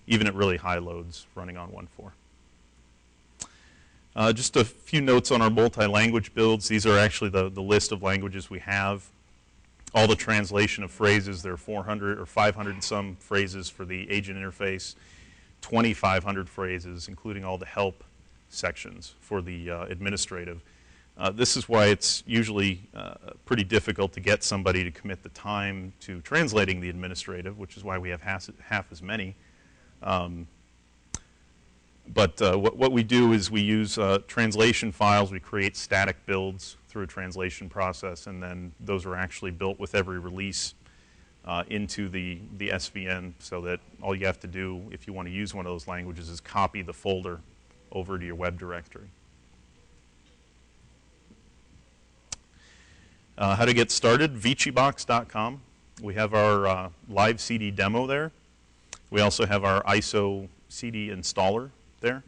even at really high loads running on 1.4. Just a few notes on our multi-language builds. These are actually the list of languages we have. All the translation of phrases, there are 400 or 500 and some phrases for the agent interface, 2,500 phrases, including all the help sections for the administrative. This is why it's usually pretty difficult to get somebody to commit the time to translating the administrative, which is why we have half as many. But what we do is we use translation files. We create static builds through a translation process, and then those are actually built with every release into the SVN, so that all you have to do if you want to use one of those languages is copy the folder over to your web directory. How to get started, ViciBox.com. We have our live CD demo there. We also have our ISO CD installer there.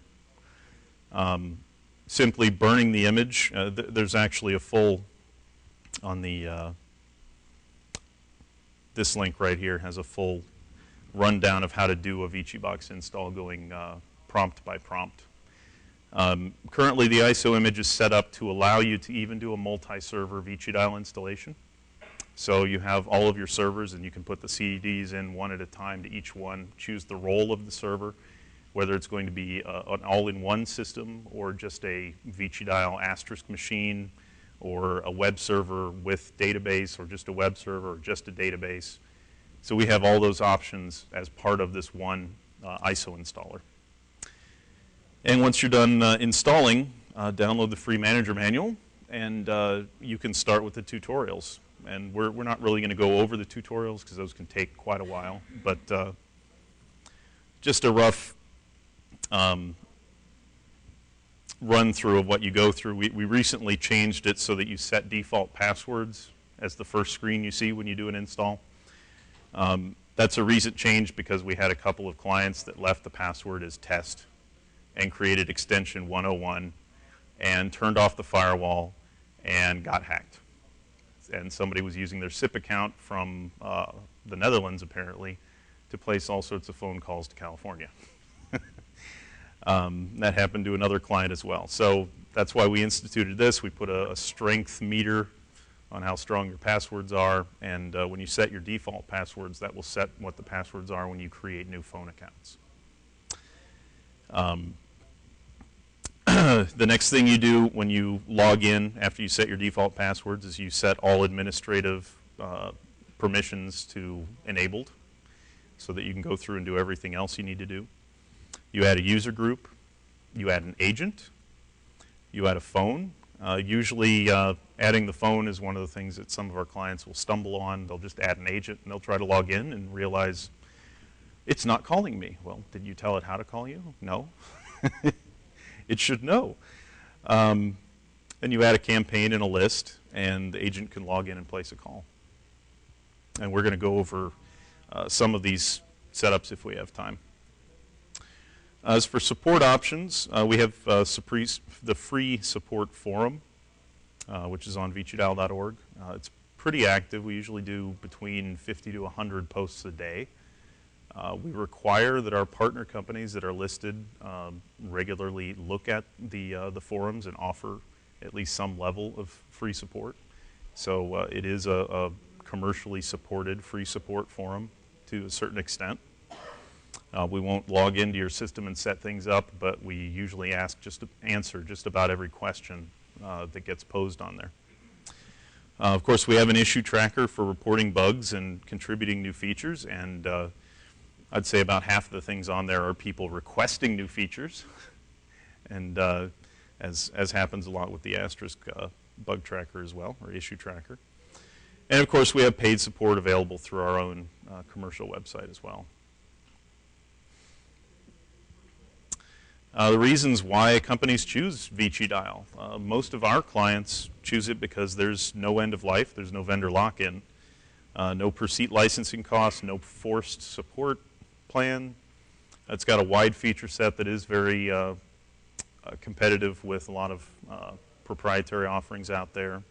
Simply burning the image. There's actually a full, on the, this link right here has a full rundown of how to do a ViciBox install going prompt by prompt. Currently the ISO image is set up to allow you to even do a multi-server ViciDial installation. So you have all of your servers and you can put the CDs in one at a time to each one, choose the role of the server, whether it's going to be an all-in-one system or just a ViciDial asterisk machine or a web server with database or just a web server or just a database. So we have all those options as part of this one ISO installer. And once you're done installing, download the free manager manual and you can start with the tutorials. And we're not really going to go over the tutorials because those can take quite a while, but just a rough run through of what you go through. We recently changed it so that you set default passwords as the first screen you see when you do an install. That's a recent change because we had a couple of clients that left the password as test and created extension 101 and turned off the firewall and got hacked. And somebody was using their SIP account from the Netherlands apparently to place all sorts of phone calls to California. That happened to another client as well. So that's why we instituted this. We put a strength meter on how strong your passwords are, and when you set your default passwords, that will set what the passwords are when you create new phone accounts. The next thing you do when you log in after you set your default passwords is you set all administrative permissions to enabled so that you can go through and do everything else you need to do. You add a user group, you add an agent, you add a phone. Usually adding the phone is one of the things that some of our clients will stumble on. They'll just add an agent and they'll try to log in and realize it's not calling me. Well, did you tell it how to call you? No. It should know. And you add a campaign and a list and the agent can log in and place a call. And we're going to go over some of these setups if we have time. As for support options, we have the free support forum, which is on ViciDial.org. It's pretty active. We usually do between 50 to 100 posts a day. We require that our partner companies that are listed regularly look at the forums and offer at least some level of free support. So it is a commercially supported free support forum to a certain extent. We won't log into your system and set things up, but we usually answer just about every question that gets posed on there. Of course, we have an issue tracker for reporting bugs and contributing new features, and I'd say about half of the things on there are people requesting new features, and as happens a lot with the asterisk bug tracker as well, or issue tracker. And of course, we have paid support available through our own commercial website as well. The reasons why companies choose ViciDial. Most of our clients choose it because there's no end of life, there's no vendor lock-in, no per seat licensing costs, no forced support plan. It's got a wide feature set that is very competitive with a lot of proprietary offerings out there.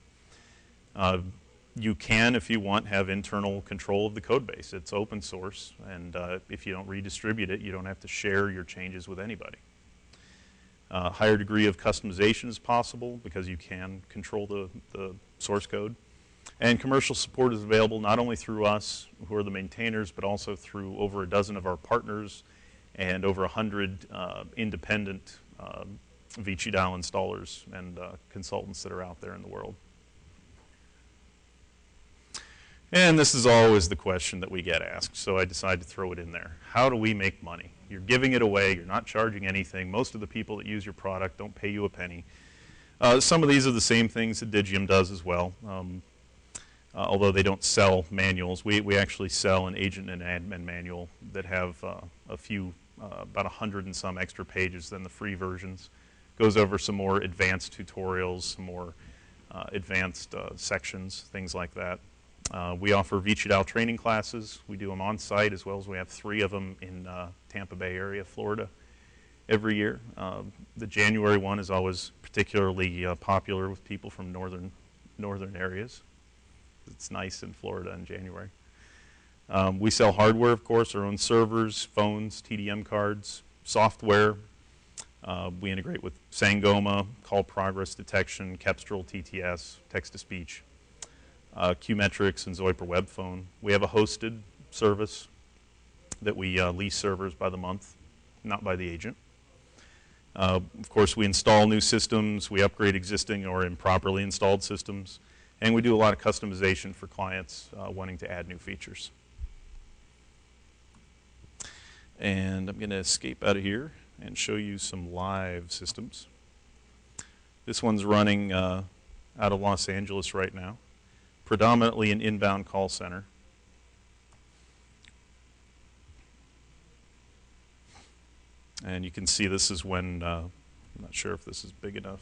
You can, if you want, have internal control of the code base. It's open source, and if you don't redistribute it, you don't have to share your changes with anybody. Higher degree of customization is possible because you can control the source code. And commercial support is available not only through us, who are the maintainers, but also through over a dozen of our partners and over 100 independent ViciDial installers and consultants that are out there in the world. And this is always the question that we get asked, so I decided to throw it in there. How do we make money? You're giving it away, you're not charging anything. Most of the people that use your product don't pay you a penny. Some of these are the same things that Digium does as well. Although they don't sell manuals, we actually sell an agent and admin manual that have a few, about 100 and some extra pages than the free versions. Goes over some more advanced tutorials, some more advanced sections, things like that. We offer ViciDial training classes. We do them on site, as well as we have 3 of them in Tampa Bay area, Florida, every year. The January one is always particularly popular with people from northern areas. It's nice in Florida in January. We sell hardware, of course, our own servers, phones, TDM cards, software. We integrate with Sangoma, call progress detection, Kepstrel, TTS, text-to-speech, Qmetrics, and Zoiper web phone. We have a hosted service that we lease servers by the month, not by the agent. Of course, we install new systems, we upgrade existing or improperly installed systems, and we do a lot of customization for clients wanting to add new features. And I'm going to escape out of here and show you some live systems. This one's running out of Los Angeles right now, predominantly an inbound call center. And you can see this is when, I'm not sure if this is big enough.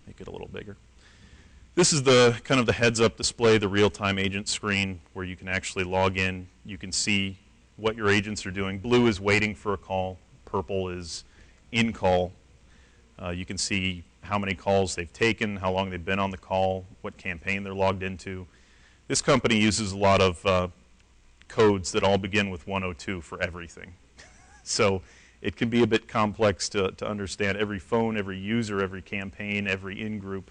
Make it a little bigger. This is the kind of the heads-up display, the real-time agent screen, where you can actually log in. You can see what your agents are doing. Blue is waiting for a call. Purple is in call. You can see how many calls they've taken, how long they've been on the call, what campaign they're logged into. This company uses a lot of codes that all begin with 102 for everything. So it can be a bit complex to understand. Every phone, every user, every campaign, every in-group,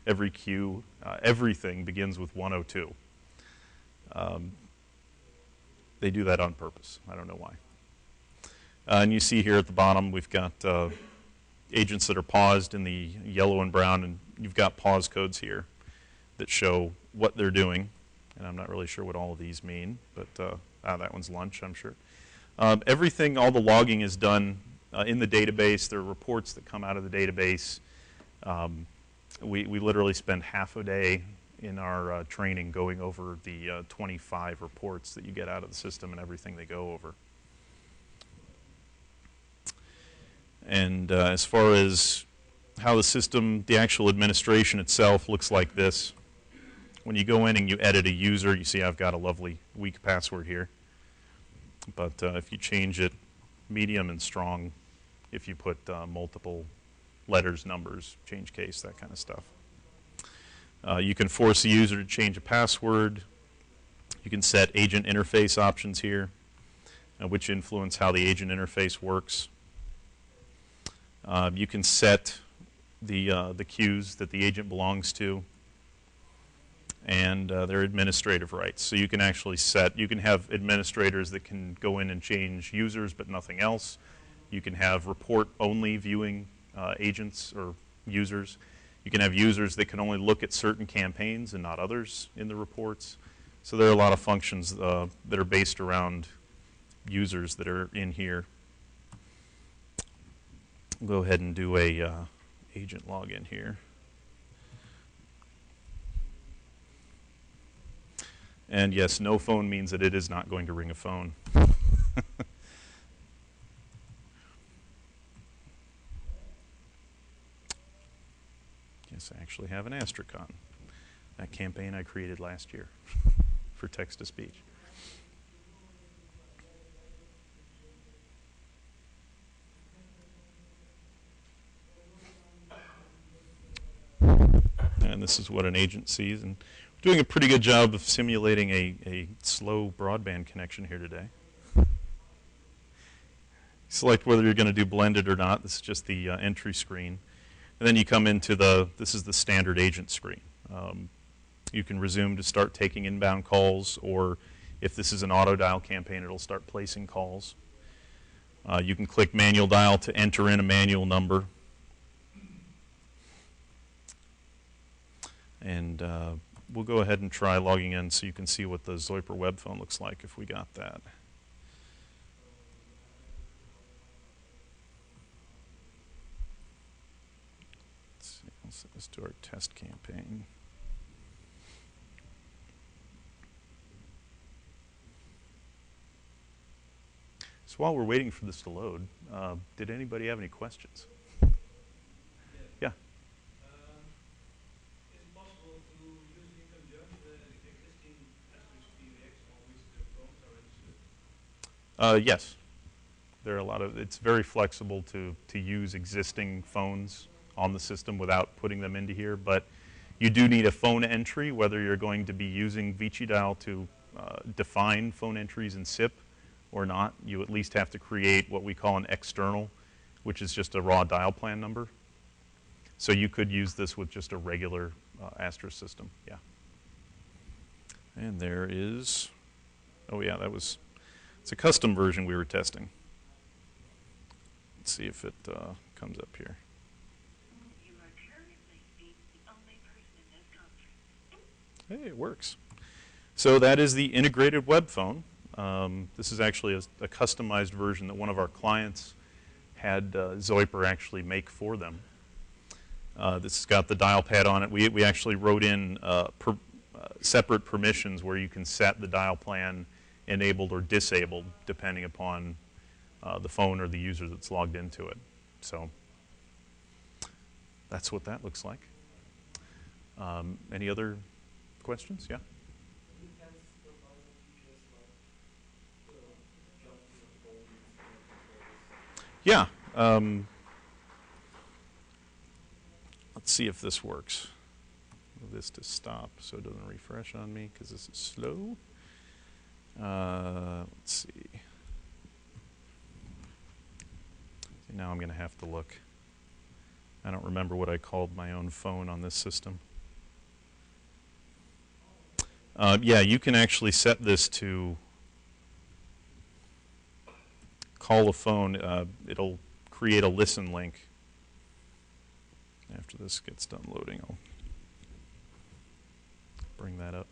every queue, everything begins with 102. They do that on purpose. I don't know why. And you see here at the bottom, we've got agents that are paused in the yellow and brown, and you've got pause codes here that show what they're doing. And I'm not really sure what all of these mean, but that one's lunch, I'm sure. Everything, all the logging is done in the database. There are reports that come out of the database. We literally spend half a day in our training going over the 25 reports that you get out of the system and everything they go over. And as far as how the system, the actual administration itself looks like this. When you go in and you edit a user, you see I've got a lovely weak password here. But if you change it medium and strong, if you put multiple letters, numbers, change case, that kind of stuff. You can force the user to change a password. You can set agent interface options here, which influence how the agent interface works. You can set the queues that the agent belongs to and their administrative rights. So you can actually set, you can have administrators that can go in and change users but nothing else. You can have report-only viewing agents or users. You can have users that can only look at certain campaigns and not others in the reports. So there are a lot of functions that are based around users that are in here. I'll go ahead and do a agent login here. And yes, no phone means that it is not going to ring a phone. Yes, I actually have an asterisk on that campaign I created last year for text-to-speech. And And this is what an agent sees. And we're doing a pretty good job of simulating a slow broadband connection here today. Select whether you're going to do blended or not. This is just the entry screen. And then you come into this is the standard agent screen. You can resume to start taking inbound calls, or if this is an auto dial campaign, it'll start placing calls. You can click manual dial to enter in a manual number. And we'll go ahead and try logging in so you can see what the Zoiper web phone looks like if we got that. Let's see, I'll set this to our test campaign. So while we're waiting for this to load, did anybody have any questions? Yeah. Is it possible to use in conjunction the existing VX on which the phones are registered? Yes. There are a lot of, it's very flexible to use existing phones on the system without putting them into here, but you do need a phone entry, whether you're going to be using ViciDial to define phone entries in SIP or not. You at least have to create what we call an external, which is just a raw dial plan number. So you could use this with just a regular Astra system, yeah. And there is, oh yeah, it's a custom version we were testing. Let's see if it comes up here. You are currently the only person in this conference. Hey, it works. So that is the integrated web phone. This is actually a customized version that one of our clients had Zoiper actually make for them. This has got the dial pad on it. We actually wrote in separate permissions where you can set the dial plan enabled or disabled depending upon the phone or the user that's logged into it. So that's what that looks like. Any other questions? Yeah? Yeah. Let's see if this works. Move this to stop so it doesn't refresh on me because this is slow. Let's see. Now I'm going to have to look. I don't remember what I called my own phone on this system. Yeah, you can actually set this to call a phone. It'll create a listen link. After this gets done loading, I'll bring that up.